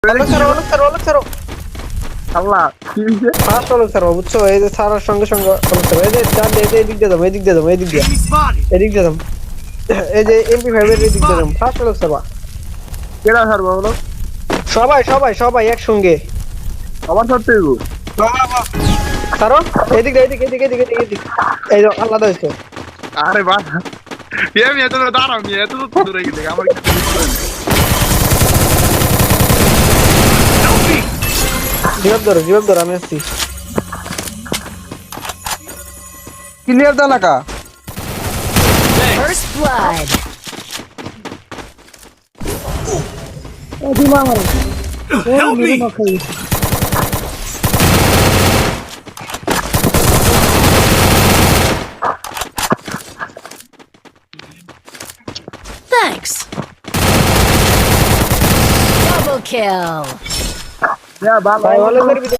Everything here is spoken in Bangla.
ছাড়ো আল্লাহ কি হইছে? ফার্স্ট অলক ছাড়ো বুঝছো এই যে ছাড়ার সঙ্গে সঙ্গে অলক ছাড়ো এই যে ডান এই যে এদিক দিয়ে যাবো এদিক দিয়ে যাবো এদিক দিয়ে এদিক দিয়ে যাবো এই যে এমপি 5 এর এদিক দিয়ে যাবো ফার্স্ট অলক ছাড়বা কেডা ছাড়বো বলো? সবাই সবাই সবাই একসঙ্গে আবার ছাড়তে হইব? ছাড়ো এদিক দিয়ে এদিক এদিক এদিক এদিক এদিক এই যে আলাদা হয়েছে আরে বাহ আমি এত দূরে দাঁড়াও নি এত দূরে গেলে আমার কিছু বুঝতে পারি না। জিবাব ধরো আমি আসছি ক্লিয়ার দা লাগা First blood. Help me! Thanks. Double kill. ভাই ভাই ভালো করে